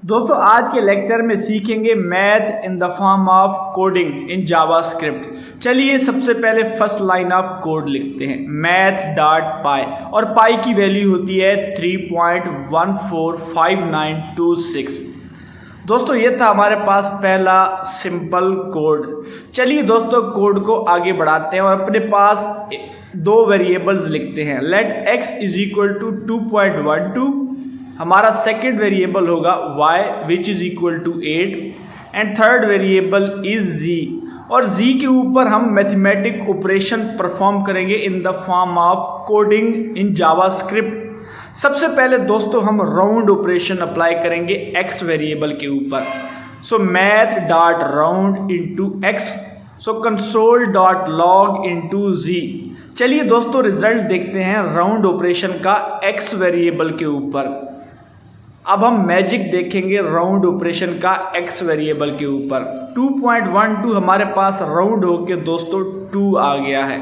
दोस्तों आज के लेक्चर में सीखेंगे math in the form of coding in JavaScript. चलिए सबसे पहले फर्स्ट लाइन ऑफ कोड लिखते हैं मैथ डॉट पाई, और पाई की वैल्यू होती है 3.145926। दोस्तों ये था हमारे पास पहला सिंपल कोड। चलिए दोस्तों कोड को आगे बढ़ाते हैं और अपने पास दो वेरिएबल्स लिखते हैं। Let x is equal to 2.12, हमारा सेकेंड वेरिएबल होगा y which is equal to 8 and third variable is z, और z के ऊपर हम मैथमेटिक ऑपरेशन परफॉर्म करेंगे in the form of coding in JavaScript. सबसे पहले दोस्तों हम राउंड ऑपरेशन अप्लाई करेंगे x वेरिएबल के ऊपर। So math dot round into x, so console dot log into z। चलिए दोस्तों रिजल्ट देखते हैं राउंड ऑपरेशन का x वेरिएबल के ऊपर। अब हम मैजिक देखेंगे राउंड ऑपरेशन का x वेरिएबल के ऊपर। 2.12 हमारे पास राउंड होके दोस्तों 2 आ गया है।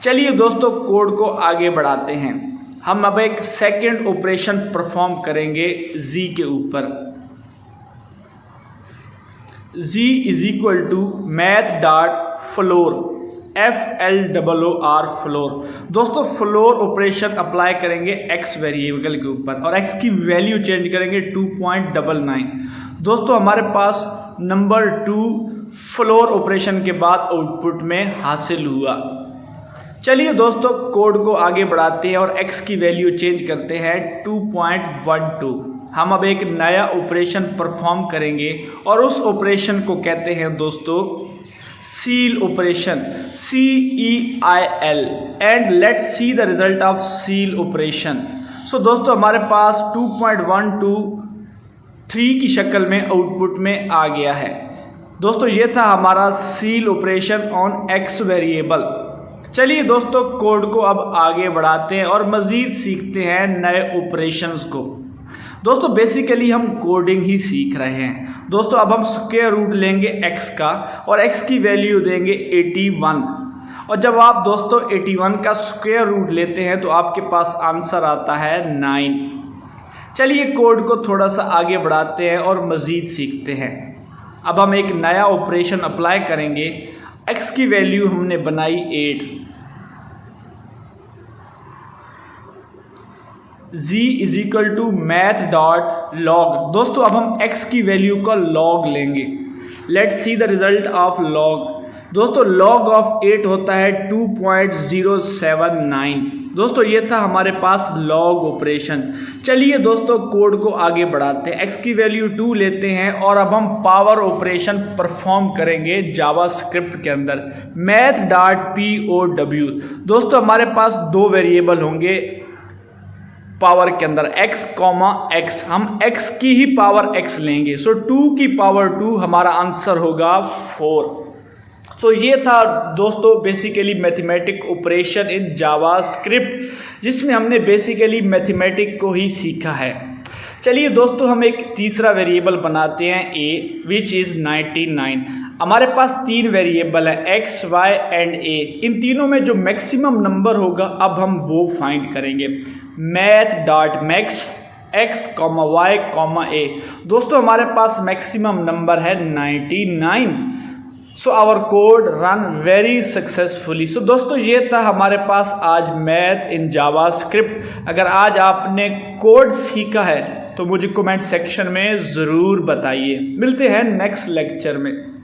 चलिए दोस्तों कोड को आगे बढ़ाते हैं। हम अब एक सेकेंड ऑपरेशन परफॉर्म करेंगे z के ऊपर। z is equal to math dot floor, FLOOR floor. दोस्तों फ्लोर ऑपरेशन अप्लाई करेंगे x वेरिएबल के ऊपर और x की वैल्यू चेंज करेंगे 2.99। दोस्तों हमारे पास नंबर 2 फ्लोर ऑपरेशन के बाद आउटपुट में हासिल हुआ। चलिए दोस्तों कोड को आगे बढ़ाते हैं और x की वैल्यू चेंज करते हैं 2.12। हम अब एक नया ऑपरेशन परफॉर्म करेंगे और उस ऑपरेशन को कहते हैं दोस्तों ceil operation, CEIL, and let's see the result of ceil operation. So दोस्तों हमारे पास 2.123 की शक्ल में आउटपुट में आ गया है। दोस्तों ये था हमारा seal operation on x variable. चलिए दोस्तों कोड को अब आगे बढ़ाते हैं और मज़ीद सीखते हैं नए ऑपरेशंस को। दोस्तों बेसिकली हम कोडिंग ही सीख रहे हैं। दोस्तों अब हम स्क्वायर रूट लेंगे x का और x की वैल्यू देंगे 81, और जब आप दोस्तों 81 का स्क्वायर रूट लेते हैं तो आपके पास आंसर आता है 9। चलिए कोड को थोड़ा सा आगे बढ़ाते हैं और मज़ीद सीखते हैं। अब हम एक नया ऑपरेशन अप्लाई करेंगे। x की वैल्यू हमने बनाई 8, z is equal to math dot log. दोस्तों अब हम x की वैल्यू का लॉग लेंगे। Let's see the result of log. दोस्तों लॉग ऑफ 8 होता है 2.079। दोस्तों ये था हमारे पास लॉग ऑपरेशन। चलिए दोस्तों कोड को आगे बढ़ाते हैं। x की वैल्यू 2 लेते हैं और अब हम पावर ऑपरेशन परफॉर्म करेंगे जावास्क्रिप्ट के अंदर। Math dot POW। दोस्तों हमारे पास दो वेरिएबल होंगे पावर के अंदर, x, x। हम x की ही पावर x लेंगे। सो 2 की पावर 2 हमारा आंसर होगा 4। सो ये था दोस्तों basically mathematic operation in JavaScript, जिसमें हमने बेसिकली मैथमेटिक को ही सीखा है। चलिए दोस्तों हम एक तीसरा वेरिएबल बनाते हैं a विच इज़ 99। हमारे पास 3 वेरिएबल है x, y एंड a। इन तीनों में जो मैक्सिमम नंबर होगा अब हम वो फाइंड करेंगे। Math dot max x, y, a। दोस्तों हमारे पास मैक्सिमम नंबर है 99। So our code run very successfully. So दोस्तों ये था हमारे पास आज मैथ इन जावास्क्रिप्ट। अगर आज आपने कोड सीखा है तो मुझे कमेंट सेक्शन में ज़रूर बताइए। मिलते हैं नेक्स्ट लेक्चर में।